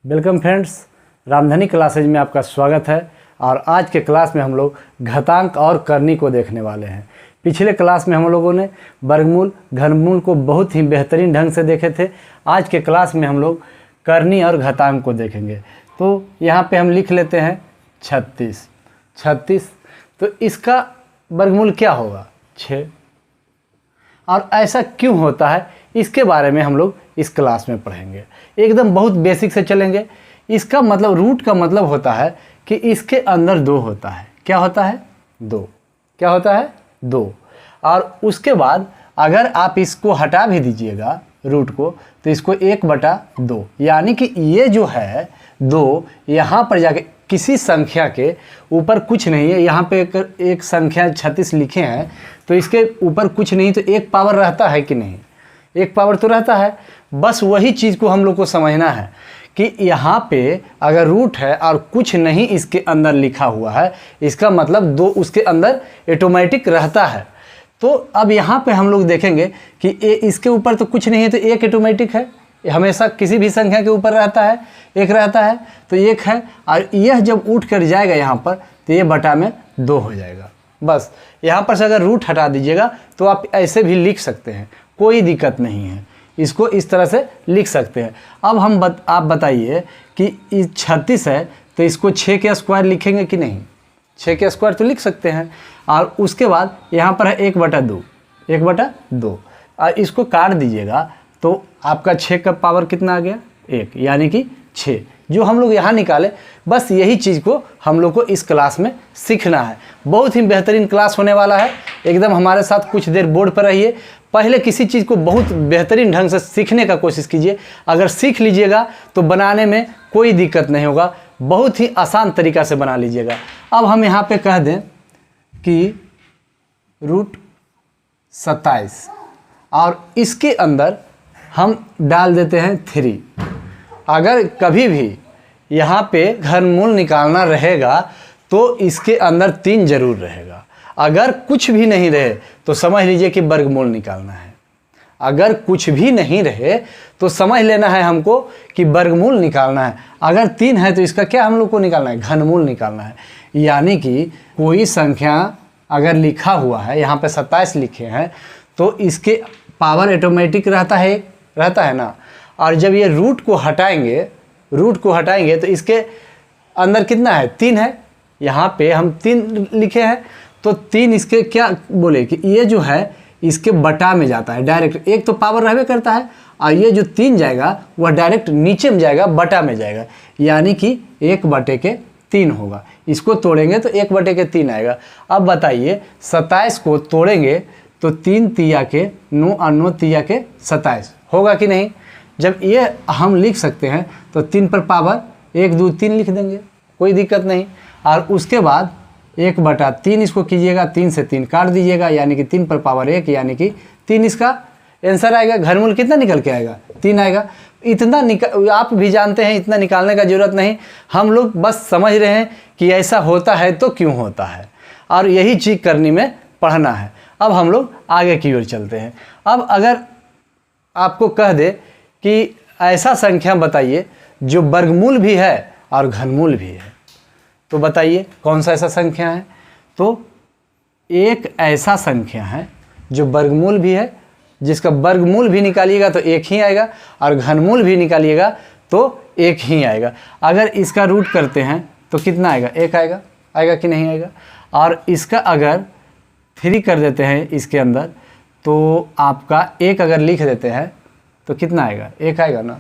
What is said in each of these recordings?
Welcome friends, Ramdhani classes में आपका स्वागत है। और आज के क्लास में हम लोग घातांक और करनी को देखने वाले हैं। पिछले क्लास में हम लोगों ने वर्गमूल घनमूल को बहुत ही बेहतरीन ढंग से देखे थे। आज के क्लास में हम लोग करनी और घातांक को देखेंगे। तो यहाँ पे हम लिख लेते हैं 36। तो इसका वर्गमूल क्या होगा? 6। और ऐसा क्यों होता है इसके बारे में हम लोग इस क्लास में पढ़ेंगे। एकदम बहुत बेसिक से चलेंगे। इसका मतलब रूट का मतलब होता है कि इसके अंदर 2 होता है। क्या होता है? 2। क्या होता है? 2। और उसके बाद अगर आप इसको हटा भी दीजिएगा रूट को, तो इसको 1/2, यानी कि ये जो है 2 यहाँ पर जाके किसी संख्या के ऊपर कुछ नहीं है। यहाँ पे एक संख्या 36 लिखे हैं, तो इसके ऊपर कुछ नहीं, तो एक पावर रहता है कि नहीं? एक पावर तो रहता है। बस वही चीज़ को हम लोग को समझना है कि यहाँ पे अगर रूट है और कुछ नहीं इसके अंदर लिखा हुआ है, इसका मतलब 2 उसके अंदर ऑटोमेटिक रहता है। तो अब यहाँ पे हम लोग देखेंगे कि इसके ऊपर तो कुछ नहीं है, तो 1 ऑटोमेटिक है। हमेशा किसी भी संख्या के ऊपर रहता है, 1 रहता है, तो 1 है। और यह जब उठ कर जाएगा यहाँ पर, तो ये बटा में 2 हो जाएगा। बस यहाँ पर से अगर रूट हटा दीजिएगा तो आप ऐसे भी लिख सकते हैं, कोई दिक्कत नहीं है। इसको इस तरह से लिख सकते हैं। अब आप बताइए कि 36 है, तो इसको 6 के स्क्वायर लिखेंगे कि नहीं? 6 के स्क्वायर तो लिख सकते हैं। और उसके बाद यहाँ पर है 1/2, 1/2। और इसको काट दीजिएगा तो आपका 6 का पावर कितना आ गया? 1, यानी कि 6। जो हम लोग यहाँ निकाले, बस यही चीज़ को हम लोग को इस क्लास में सीखना है। बहुत ही बेहतरीन क्लास होने वाला है। एकदम हमारे साथ कुछ देर बोर्ड पर रहिए। पहले किसी चीज़ को बहुत बेहतरीन ढंग से सीखने का कोशिश कीजिए। अगर सीख लीजिएगा तो बनाने में कोई दिक्कत नहीं होगा। बहुत ही आसान तरीक़ा से बना लीजिएगा। अब हम यहाँ पे कह दें कि √27 और इसके अंदर हम डाल देते हैं 3। अगर कभी भी यहाँ पे घनमूल निकालना रहेगा तो इसके अंदर 3 जरूर रहेगा। अगर कुछ भी नहीं रहे तो समझ लीजिए कि वर्गमूल निकालना है। अगर कुछ भी नहीं रहे तो समझ लेना है हमको कि वर्गमूल निकालना है। अगर 3 है तो इसका क्या हम लोग को निकालना है? घनमूल निकालना है। यानी कि कोई संख्या अगर लिखा हुआ है, यहाँ पे 27 लिखे हैं, तो इसके पावर ऑटोमेटिक रहता है ना। और जब ये रूट को हटाएंगे तो इसके अंदर कितना है? 3 है। यहाँ पे हम 3 लिखे हैं, तो 3 इसके क्या बोले कि ये जो है इसके बटा में जाता है डायरेक्ट। एक तो पावर रहबे करता है, और ये जो 3 जाएगा वह डायरेक्ट नीचे में जाएगा, बटा में जाएगा, यानी कि 1/3 होगा। इसको तोड़ेंगे तो 1/3 आएगा। अब बताइए 27 को तोड़ेंगे तो 3 तिया के 9 और 9 तिया के 27 होगा कि नहीं? जब ये हम लिख सकते हैं तो 3 पर पावर 1 2 3 लिख देंगे, कोई दिक्कत नहीं। और उसके बाद 1/3 इसको कीजिएगा, 3 से 3 काट दीजिएगा, यानी कि 3 पर पावर 1, यानी कि 3 इसका आंसर आएगा। घनमूल कितना निकल के आएगा? 3 आएगा। इतना आप भी जानते हैं, इतना निकालने का ज़रूरत नहीं। हम लोग बस समझ रहे हैं कि ऐसा होता है तो क्यों होता है, और यही चीज़ करनी में पढ़ना है। अब हम लोग आगे की ओर चलते हैं। अब अगर आपको कह दे कि ऐसा संख्या बताइए जो वर्गमूल भी है और घनमूल भी है, तो बताइए कौन सा ऐसा संख्या है? तो एक ऐसा संख्या है जो वर्गमूल भी है, जिसका वर्गमूल भी निकालिएगा तो 1 ही आएगा, और घनमूल भी निकालिएगा तो 1 ही आएगा। अगर इसका रूट करते हैं तो कितना आएगा? 1 आएगा। आएगा कि नहीं आएगा? और इसका अगर 3 कर देते हैं इसके अंदर, तो आपका 1 अगर लिख देते हैं तो कितना आएगा? 1 आएगा ना?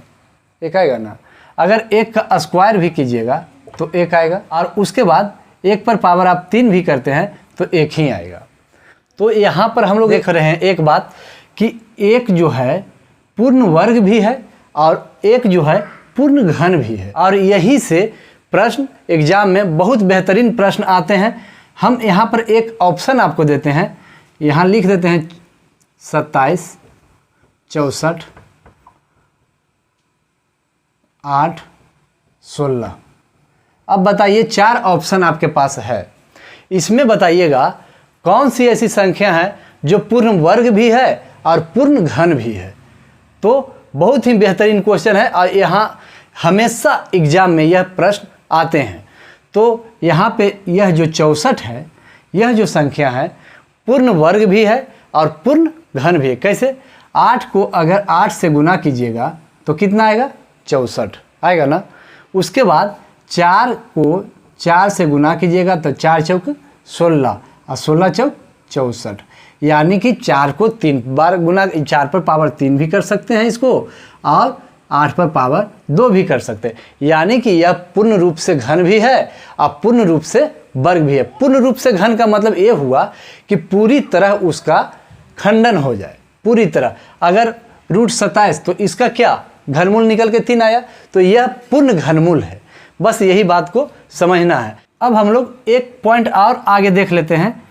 1 आएगा ना? अगर 1 का स्क्वायर भी कीजिएगा तो 1 आएगा। और उसके बाद 1 पर पावर आप 3 भी करते हैं तो 1 ही आएगा। तो यहाँ पर हम लोग देख रहे हैं एक बात कि 1 जो है पूर्ण वर्ग भी है और 1 जो है पूर्ण घन भी है। और यही से प्रश्न एग्जाम में बहुत बेहतरीन प्रश्न आते हैं। हम यहाँ पर एक ऑप्शन आपको देते हैं, यहाँ लिख देते हैं 27 64 8 16। अब बताइए 4 ऑप्शन आपके पास है। इसमें बताइएगा कौन सी ऐसी संख्या है जो पूर्ण वर्ग भी है और पूर्ण घन भी है। तो बहुत ही बेहतरीन क्वेश्चन है। और यहाँ हमेशा एग्जाम में यह प्रश्न आते हैं। तो यहाँ पे यह जो 64 है, यह जो संख्या है पूर्ण वर्ग भी है और पूर्ण घन भी है। कैसे? 8 को अगर 8 से गुना कीजिएगा तो कितना आएगा? 64 आएगा ना। उसके बाद 4 को 4 से गुना कीजिएगा तो 4 चौक 16 और 16 चौक 64, यानी कि 4 को 3 बार गुना, 4 पर पावर 3 भी कर सकते हैं इसको, और 8 पर पावर 2 भी कर सकते हैं। यानी कि यह पूर्ण रूप से घन भी है और पूर्ण रूप से वर्ग भी है। पूर्ण रूप से घन का मतलब ये हुआ कि पूरी तरह उसका खंडन हो जाए, पूरी तरह। अगर √27 तो इसका क्या घनमूल निकल के 3 आया, तो यह पूर्ण घनमूल है। बस यही बात को समझना है। अब हम लोग एक पॉइंट और आगे देख लेते हैं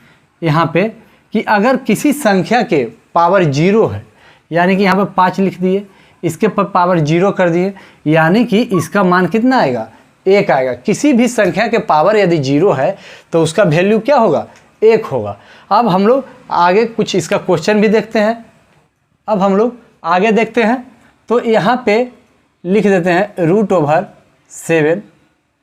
यहाँ पे कि अगर किसी संख्या के पावर 0 है, यानी कि यहाँ पे 5 लिख दिए, इसके पर पावर 0 कर दिए, यानी कि इसका मान कितना आएगा? 1 आएगा। किसी भी संख्या के पावर यदि 0 है तो उसका वैल्यू क्या होगा? 1 होगा। अब हम लोग आगे कुछ इसका क्वेश्चन भी देखते हैं। अब हम लोग आगे देखते हैं तो यहाँ पे लिख देते हैं √7,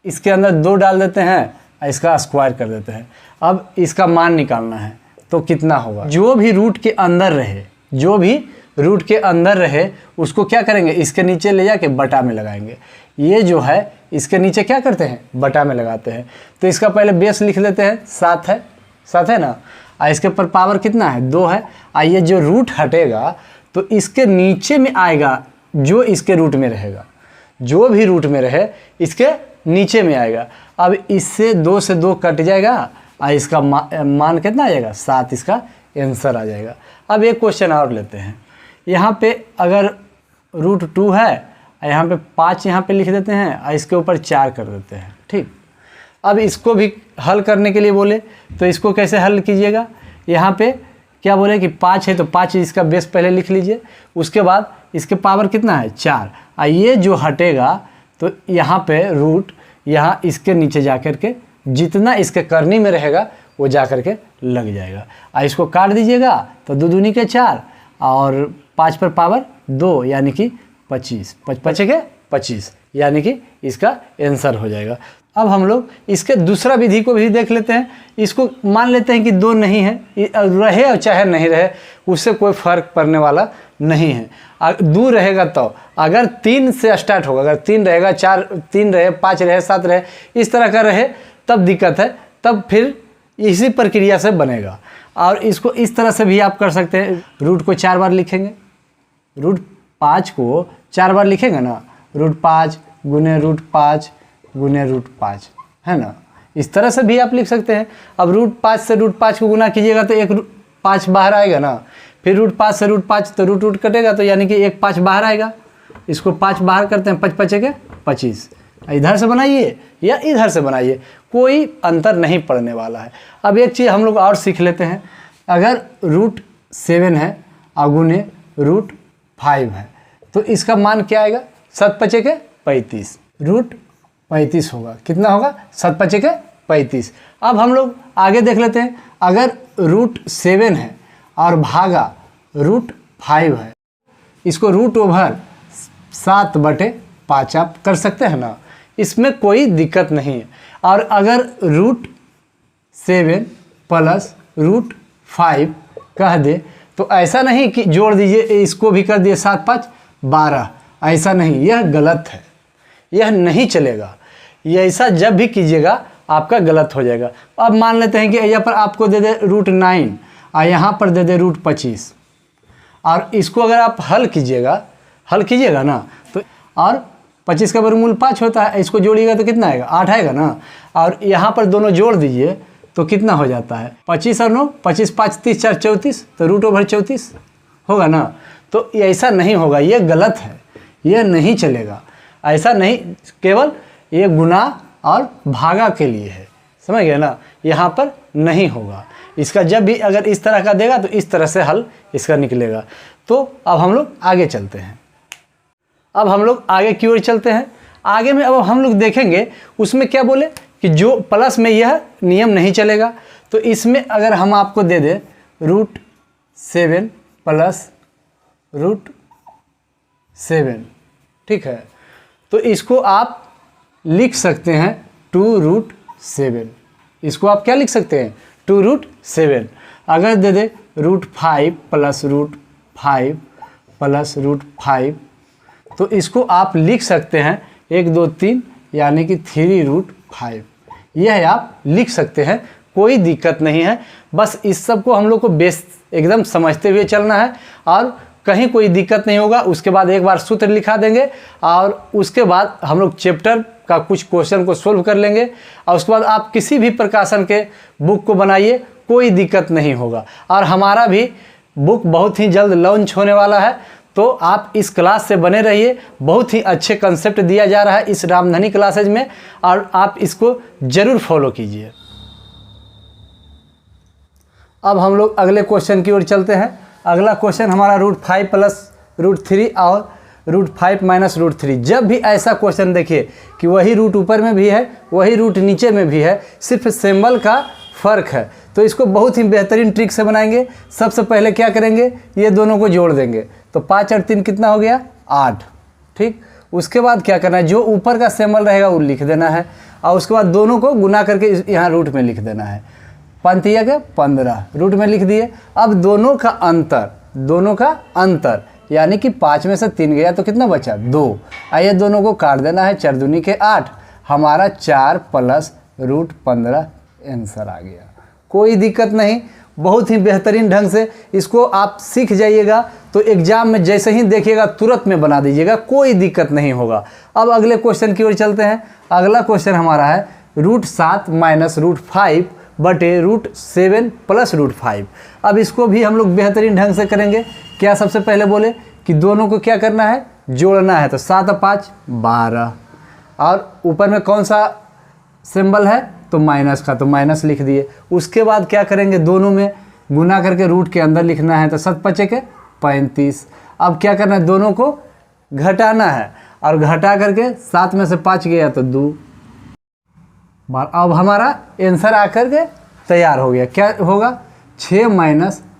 इसके अंदर 2 डाल देते हैं और इसका स्क्वायर कर देते हैं। अब इसका मान निकालना है तो कितना होगा? जो भी रूट के अंदर रहे, जो भी रूट के अंदर रहे उसको क्या करेंगे? इसके नीचे ले जाके बटा में लगाएंगे। ये जो है इसके नीचे क्या करते हैं? बटा में लगाते हैं। तो इसका पहले बेस लिख लेते हैं, 7 है ना, और इसके ऊपर पावर कितना है? 2 है। और ये जो रूट हटेगा तो इसके नीचे में आएगा जो इसके रूट में रहेगा, जो भी रूट में रहे इसके नीचे में आएगा। अब इससे 2 से 2 कट जाएगा और इसका मान कितना आ जाएगा? 7 इसका आंसर आ जाएगा। अब एक क्वेश्चन और लेते हैं। यहाँ पे अगर √2 है, यहाँ पे 5 यहाँ पे लिख देते हैं और इसके ऊपर 4 कर देते हैं। ठीक, अब इसको भी हल करने के लिए बोले तो इसको कैसे हल कीजिएगा? यहाँ पे क्या बोले कि 5 है तो 5 इसका बेस पहले लिख लीजिए, उसके बाद इसके पावर कितना है? 4। और ये जो हटेगा तो यहाँ पे रूट यहाँ इसके नीचे जा कर के जितना इसके करनी में रहेगा वो जा कर के लग जाएगा। और इसको काट दीजिएगा तो 2 दूनी के 4 और 5 पर पावर 2 यानी कि 25, 5 के 25, यानी कि इसका आंसर हो जाएगा। अब हम लोग इसके दूसरा विधि को भी देख लेते हैं। इसको मान लेते हैं कि 2 नहीं है, रहे और चाहे नहीं रहे उससे कोई फर्क पड़ने वाला नहीं है। 2 रहेगा तो अगर 3 से स्टार्ट होगा, अगर 3 रहेगा, 3 रहे, 5 रहे, 7 रहे, इस तरह का रहे तब दिक्कत है, तब फिर इसी प्रक्रिया से बनेगा। और इसको इस तरह से भी आप कर सकते हैं। रूट को 4 बार लिखेंगे, √5 को 4 बार लिखेंगे ना, √5 गुने √5 गुने √5, है ना। इस तरह से भी आप लिख सकते हैं। अब √5 से √5 को गुना कीजिएगा तो एक 5 बाहर आएगा ना, फिर √5 से √5 तो रूट कटेगा तो यानी कि एक 5 बाहर आएगा। इसको 5 बाहर करते हैं, 5 5 के 25। इधर से बनाइए या इधर से बनाइए, कोई अंतर नहीं पड़ने वाला है। अब एक चीज़ हम लोग और सीख लेते हैं। अगर √7 है और गुने √5 है तो इसका मान क्या आएगा? 7 5 के 35, √35 होगा। कितना होगा? 7 5 के 35। अब हम लोग आगे देख लेते हैं। अगर √7 है और भागा √5 है, इसको √7/5 आप कर सकते हैं ना, इसमें कोई दिक्कत नहीं है। और अगर √7 + √5 कह दे तो ऐसा नहीं कि जोड़ दीजिए, इसको भी कर दिए 7 5 12, ऐसा नहीं, यह गलत है, यह नहीं चलेगा। ये ऐसा जब भी कीजिएगा आपका गलत हो जाएगा। अब मान लेते हैं कि यहाँ पर आपको दे दे √9 और यहाँ पर दे दे √25, और इसको अगर आप हल कीजिएगा ना तो, और 25 का वर्गमूल 5 होता है, इसको जोड़िएगा तो कितना आएगा? 8 आएगा ना। और यहाँ पर दोनों जोड़ दीजिए तो कितना हो जाता है? 25 और 9, 25 5 30 4 34, तो √34 होगा ना। तो ऐसा नहीं होगा, ये गलत है, ये नहीं चलेगा। ऐसा नहीं, केवल ये गुना और भागा के लिए है, समझ गए ना। यहाँ पर नहीं होगा। इसका जब भी अगर इस तरह का देगा तो इस तरह से हल इसका निकलेगा। तो अब हम लोग आगे चलते हैं। अब हम लोग आगे की ओर चलते हैं। आगे में अब हम लोग देखेंगे उसमें क्या बोले कि जो प्लस में यह नियम नहीं चलेगा। तो इसमें अगर हम आपको दे दें √7 + √7, ठीक है, तो इसको आप लिख सकते हैं 2√7। इसको आप क्या लिख सकते हैं 2√7। अगर दे दे √5 + √5 + √5 तो इसको आप लिख सकते हैं 1 2 3 यानी कि 3√5। यह आप लिख सकते हैं, कोई दिक्कत नहीं है। बस इस सब को हम लोग को बेस एकदम समझते हुए चलना है और कहीं कोई दिक्कत नहीं होगा। उसके बाद एक बार सूत्र लिखा देंगे और उसके बाद हम लोग चैप्टर का कुछ क्वेश्चन को सोल्व कर लेंगे और उसके बाद आप किसी भी प्रकाशन के बुक को बनाइए, कोई दिक्कत नहीं होगा। और हमारा भी बुक बहुत ही जल्द लॉन्च होने वाला है, तो आप इस क्लास से बने रहिए। बहुत ही अच्छे कंसेप्ट दिया जा रहा है इस रामधनी क्लासेज में और आप इसको ज़रूर फॉलो कीजिए। अब हम लोग अगले क्वेश्चन की ओर चलते हैं। अगला क्वेश्चन हमारा √5 + √3 और √5 - √3। जब भी ऐसा क्वेश्चन देखिए कि वही रूट ऊपर में भी है, वही रूट नीचे में भी है, सिर्फ सिंबल का फ़र्क है, तो इसको बहुत ही बेहतरीन ट्रिक से बनाएंगे। सबसे पहले क्या करेंगे, ये दोनों को जोड़ देंगे, तो 5 और 3 कितना हो गया 8। ठीक, उसके बाद क्या करना है, जो ऊपर का सिंबल रहेगा वो लिख देना है और उसके बाद दोनों को गुना करके यहाँ रूट में लिख देना है। 5 के 15 रूट में लिख दिए। अब दोनों का अंतर यानी कि 5 में से 3 गया तो कितना बचा 2। आइए दोनों को काट देना है, 4 दूनी के 8, हमारा 4 + √15 आंसर आ गया। कोई दिक्कत नहीं, बहुत ही बेहतरीन ढंग से इसको आप सीख जाइएगा तो एग्जाम में जैसे ही देखिएगा तुरंत में बना दीजिएगा, कोई दिक्कत नहीं होगा। अब अगले क्वेश्चन की ओर चलते हैं। अगला क्वेश्चन हमारा है √7 - √5 बटे √7 + √5। अब इसको भी हम लोग बेहतरीन ढंग से करेंगे। क्या सबसे पहले बोले कि दोनों को क्या करना है, जोड़ना है, तो 7 और 5 12 और ऊपर में कौन सा सिंबल है तो माइनस का, तो माइनस लिख दिए। उसके बाद क्या करेंगे, दोनों में गुना करके रूट के अंदर लिखना है, तो 7 × 5 = 35। अब क्या करना है, दोनों को घटाना है और घटा करके 7 में से 5 गया तो 2। अब हमारा आंसर आकर के तैयार हो गया। क्या होगा 6 -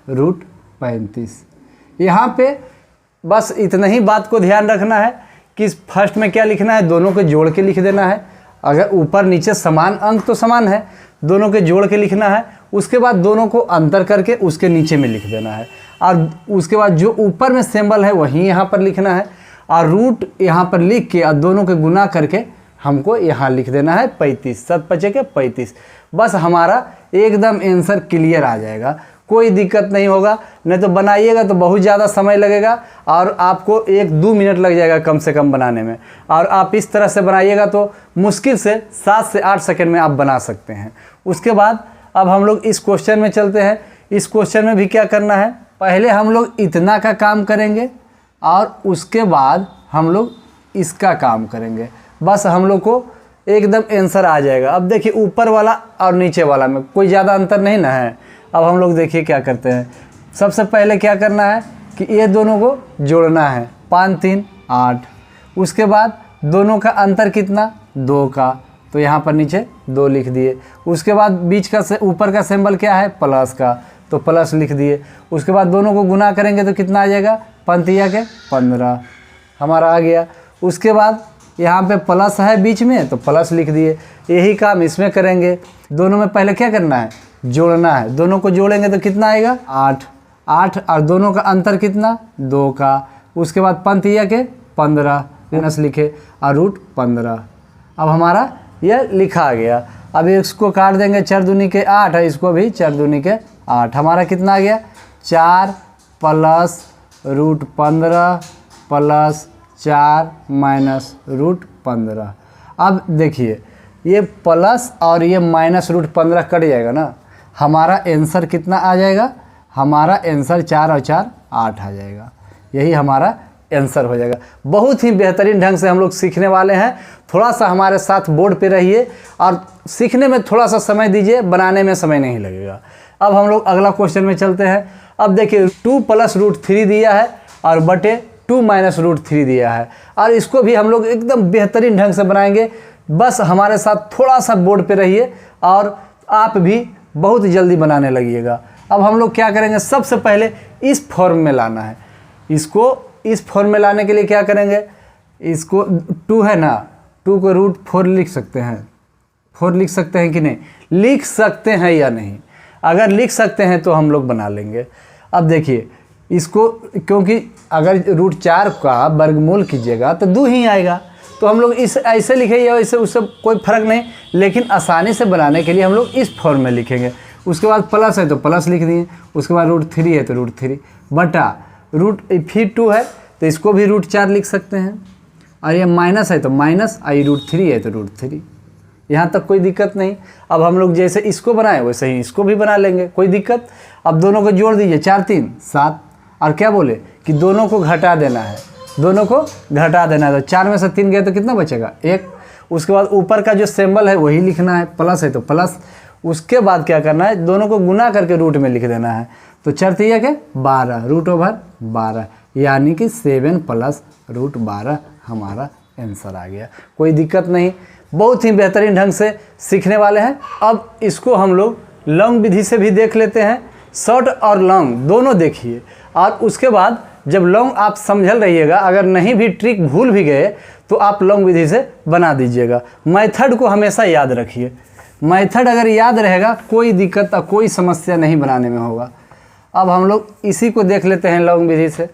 √35। यहाँ पे बस इतना ही बात को ध्यान रखना है कि फर्स्ट में क्या लिखना है, दोनों को जोड़ के लिख देना है। अगर ऊपर नीचे समान अंक तो समान है, दोनों के जोड़ के लिखना है। उसके बाद दोनों को अंतर करके उसके नीचे में लिख देना है और उसके बाद जो ऊपर में सिंबल है वहीं यहाँ पर लिखना है और रूट यहाँ पर लिख के और दोनों के गुना करके हमको यहाँ लिख देना है 35। 7 × 5 = 35। बस हमारा एकदम आंसर क्लियर आ जाएगा, कोई दिक्कत नहीं होगा। नहीं तो बनाइएगा तो बहुत ज़्यादा समय लगेगा और आपको 1-2 मिनट लग जाएगा कम से कम बनाने में, और आप इस तरह से बनाइएगा तो मुश्किल से 7 से 8 सेकंड में आप बना सकते हैं। उसके बाद अब हम लोग इस क्वेश्चन में चलते हैं। इस क्वेश्चन में भी क्या करना है, पहले हम लोग इतना का काम करेंगे और उसके बाद हम लोग इसका काम करेंगे। बस हम लोग को एकदम आंसर आ जाएगा। अब देखिए ऊपर वाला और नीचे वाला में कोई ज़्यादा अंतर नहीं ना है। अब हम लोग देखिए क्या करते हैं, सबसे पहले क्या करना है कि ये दोनों को जोड़ना है, 5 × 3 = 8। उसके बाद दोनों का अंतर कितना 2 का, तो यहाँ पर नीचे 2 लिख दिए। उसके बाद बीच का से ऊपर का सिंबल क्या है प्लस का, तो प्लस लिख दिए। उसके बाद दोनों को गुना करेंगे तो कितना आ जाएगा 5 के 15 हमारा आ गया। उसके बाद यहाँ पे प्लस है बीच में तो प्लस लिख दिए। यही काम इसमें करेंगे। दोनों में पहले क्या करना है, जोड़ना है। दोनों को जोड़ेंगे तो कितना आएगा 8 और दोनों का अंतर कितना 2 का। उसके बाद 5 के 15 माइनस लिखे और √15। अब हमारा यह लिखा आ गया। अब इसको काट देंगे, 4 दूनी के 8 है, इसको भी 4 दूनी के 8। हमारा कितना आ गया 4 + √15 + 4 - √15। अब देखिए ये प्लस और ये माइनस √15 कट जाएगा ना, हमारा आंसर कितना आ जाएगा, हमारा आंसर 4 और 4 8 आ जाएगा। यही हमारा आंसर हो जाएगा। बहुत ही बेहतरीन ढंग से हम लोग सीखने वाले हैं। थोड़ा सा हमारे साथ बोर्ड पे रहिए और सीखने में थोड़ा सा समय दीजिए, बनाने में समय नहीं लगेगा। अब हम लोग अगला क्वेश्चन में चलते हैं। अब देखिए 2 + √3 दिया है और बटे 2 - √3 दिया है और इसको भी हम लोग एकदम बेहतरीन ढंग से बनाएंगे। बस हमारे साथ थोड़ा सा बोर्ड पे रहिए और आप भी बहुत जल्दी बनाने लगिएगा। अब हम लोग क्या करेंगे, सबसे पहले इस फॉर्म में लाना है। इसको इस फॉर्म में लाने के लिए क्या करेंगे, इसको 2 है ना, 2 को √4 लिख सकते हैं, 4 लिख सकते हैं कि नहीं, लिख सकते हैं या नहीं? अगर लिख सकते हैं तो हम लोग बना लेंगे। अब देखिए इसको, क्योंकि अगर √4 का वर्गमूल कीजिएगा तो 2 ही आएगा, तो हम लोग इस ऐसे लिखें या इससे उससे कोई फ़र्क नहीं, लेकिन आसानी से बनाने के लिए हम लोग इस फॉर्म में लिखेंगे। उसके बाद प्लस है तो प्लस लिख दिए, उसके बाद √3 है तो √3 बटा फिर 2 है तो इसको भी √4 लिख सकते हैं, और ये माइनस है तो माइनस, और ये √3 है तो √3। यहाँ तक कोई दिक्कत नहीं। अब हम लोग जैसे इसको बनाए वैसे ही इसको भी बना लेंगे, कोई दिक्कत। अब दोनों को जोड़ दीजिए, 4 3 7, और क्या बोले कि दोनों को घटा देना है, दोनों को घटा देना है। तो 4 में से 3 गए तो कितना बचेगा? 1। उसके बाद ऊपर का जो सिंबल है वही लिखना है, प्लस है तो प्लस। उसके बाद क्या करना है, दोनों को गुना करके रूट में लिख देना है। तो 4 3 के 12, √12, यानी कि 7 + √12 हमारा आंसर आ गया। कोई दिक्कत नहीं, बहुत ही बेहतरीन ढंग से सीखने वाले हैं। अब इसको हम लोग लॉन्ग विधि से भी देख लेते हैं, शॉर्ट और लॉन्ग दोनों देखिए, और उसके बाद जब लॉन्ग आप समझल रहिएगा, अगर नहीं भी ट्रिक भूल भी गए तो आप लॉन्ग विधि से बना दीजिएगा। मेथड को हमेशा याद रखिए, मेथड अगर याद रहेगा कोई दिक्कत और कोई समस्या नहीं बनाने में होगा। अब हम लोग इसी को देख लेते हैं लॉन्ग विधि से।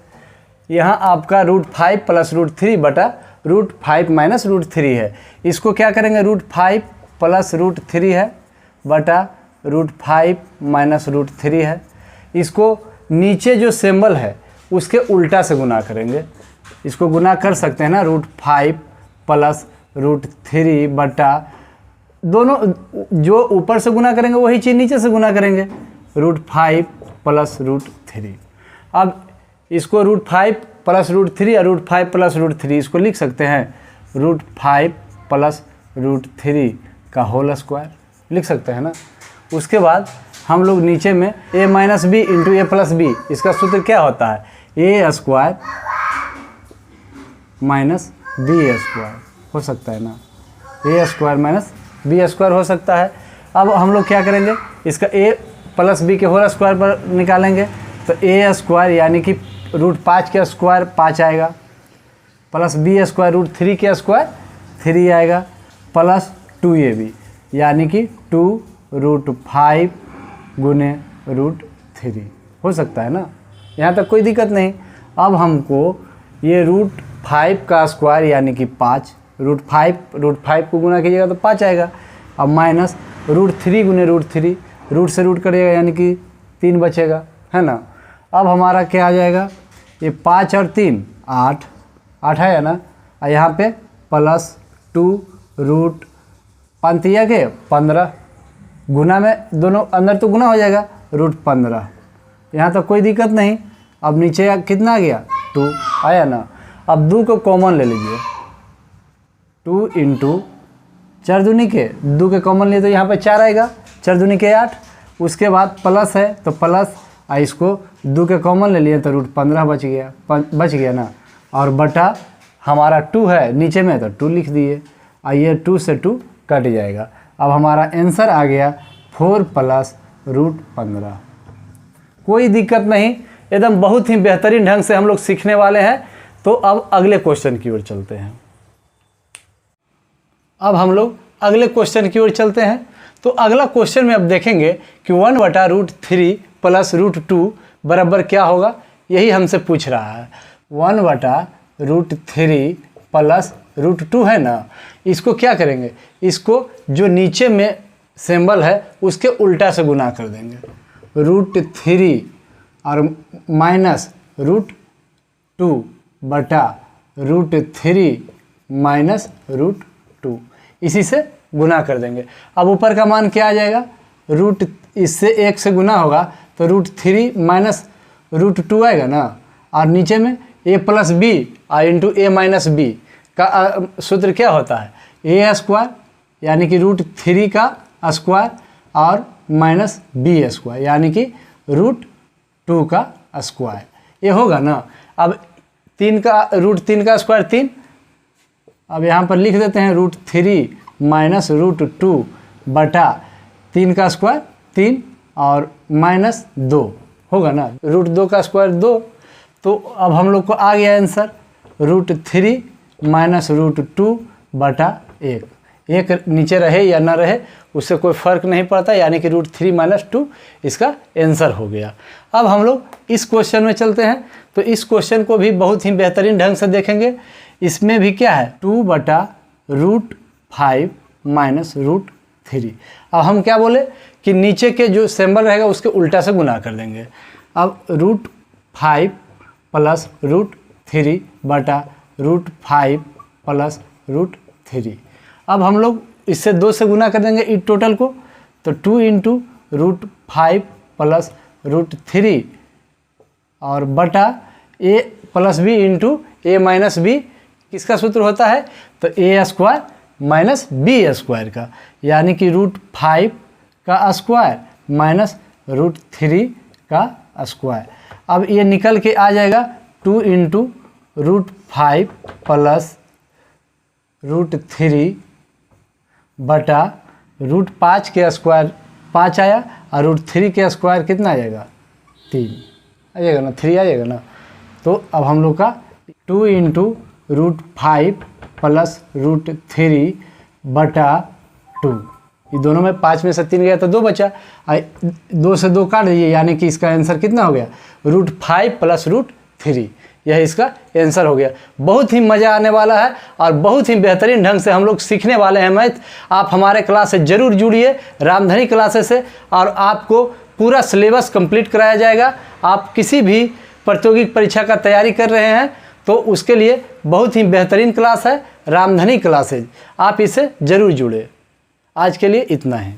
यहाँ आपका √5 + √3 बटा √5 - √3 है। इसको क्या करेंगे, √5 + √3 है बटा √5 - √3 है। इसको नीचे जो सिंबल है उसके उल्टा से गुना करेंगे, इसको गुना कर सकते हैं ना, √5 + √3 बटा, दोनों जो ऊपर से गुना करेंगे वही चीज़ नीचे से गुना करेंगे, √5 + √3। अब इसको √5 + √3 और √5 + √3 इसको लिख सकते हैं √5 + √3 का होल स्क्वायर लिख सकते हैं ना। उसके बाद हम लोग नीचे में a - b × a + b, इसका सूत्र क्या होता है, a² - b² हो सकता है ना, a² - b² हो सकता है। अब हम लोग क्या करेंगे, इसका a + b के होल स्क्वायर पर निकालेंगे, तो a² यानी कि √5 के स्क्वायर 5 आएगा, प्लस b² √3 के स्क्वायर 3 आएगा, प्लस 2ab यानी कि 2√5 गुने √3 हो सकता है ना। यहाँ तक कोई दिक्कत नहीं। अब हमको ये √5 का स्क्वायर यानी कि 5, √5 को गुना कीजिएगा तो 5 आएगा। अब माइनस √3 गुने √3, रूट से रूट करिएगा यानी कि 3 बचेगा, है ना। अब हमारा क्या आ जाएगा, ये 5 और 3 8 है ना, और यहाँ पे +2 के 15, गुना में दोनों अंदर तो गुना हो जाएगा, √15। यहाँ तो कोई दिक्कत नहीं। अब नीचे कितना आ गया, 2 आया ना। अब 2 को कॉमन ले लीजिए, 2 × 4 दूनी के 2 के कॉमन लिए तो यहाँ पे 4 आएगा, 4 दूनी के 8। उसके बाद प्लस है तो प्लस, और इसको 2 के कॉमन ले लिए तो √15 बच गया ना। और बटा हमारा 2 है नीचे में तो 2 लिख दिए, और ये 2 से 2 कट जाएगा। अब हमारा आंसर आ गया 4 + √15। कोई दिक्कत नहीं, एकदम बहुत ही बेहतरीन ढंग से हम लोग सीखने वाले हैं। तो अब अगले क्वेश्चन की ओर चलते हैं। अब हम लोग अगले क्वेश्चन की ओर चलते हैं। तो अगला क्वेश्चन में अब देखेंगे कि 1/√3 + √2 बराबर क्या होगा, यही हमसे पूछ रहा है। 1/√3 + √2 है ना, इसको क्या करेंगे, इसको जो नीचे में सिंबल है उसके उल्टा से गुना कर देंगे, √3 और माइनस √2 बटा √3 - √2, इसी से गुना कर देंगे। अब ऊपर का मान क्या आ जाएगा, इससे 1 से गुना होगा तो √3 - √2 आएगा ना, और नीचे में a + b × a - b का सूत्र क्या होता है, a² यानी कि √3 का स्क्वायर और -b² यानी कि √2 का स्क्वायर, ये होगा ना। अब 3 का √3 का स्क्वायर 3, अब यहाँ पर लिख देते हैं √3 - √2 बटा 3 का स्क्वायर 3 और -2 होगा ना, √2 का स्क्वायर 2। तो अब हम लोग को आ गया आंसर √3 माइनस रूट 2 बटा 1। एक नीचे रहे या ना रहे उससे कोई फ़र्क नहीं पड़ता, यानी कि रूट 3 माइनस 2 इसका आंसर हो गया। अब हम लोग इस क्वेश्चन में चलते हैं। तो इस क्वेश्चन को भी बहुत ही बेहतरीन ढंग से देखेंगे। इसमें भी क्या है, 2 बटा रूट 5 माइनस रूट 3। अब हम क्या बोले कि नीचे के जो सिंबल रहेगा उसके उल्टा से गुना कर देंगे। अब रूट 5 प्लस रूट 3 बटा रूट 5 प्लस रूट 3। अब हम लोग इससे 2 से गुना कर देंगे इस टोटल को, तो 2 इंटू रूट 5 प्लस रूट 3 और बटा a plus b into a minus b. किसका सूत्र होता है, तो a square minus b square का, यानी कि रूट 5 का स्क्वायर माइनस रूट 3 का स्क्वायर। अब ये निकल के आ जाएगा 2 इंटू रूट 5 प्लस रूट 3 बटा रूट 5 के स्क्वायर 5 आया और रूट 3 के स्क्वायर कितना आ जाएगा, 3 आ जाएगा ना, 3 आ जाएगा ना। तो अब हम लोग का 2 इंटू रूट 5 प्लस रूट 3 बटा 2, ये दोनों में 5 में से 3 गया तो 2 बचा, 2 से 2 काट दीजिए, यानी कि इसका आंसर कितना हो गया, रूट 5 प्लस रूट 3। यह इसका आंसर हो गया। बहुत ही मज़ा आने वाला है और बहुत ही बेहतरीन ढंग से हम लोग सीखने वाले हैं मैथ। आप हमारे क्लास से ज़रूर जुड़िए, रामधनी क्लासेस से, और आपको पूरा सिलेबस कंप्लीट कराया जाएगा। आप किसी भी प्रतियोगिक परीक्षा का तैयारी कर रहे हैं तो उसके लिए बहुत ही बेहतरीन क्लास है रामधनी क्लासेज, आप इससे ज़रूर जुड़े। आज के लिए इतना है।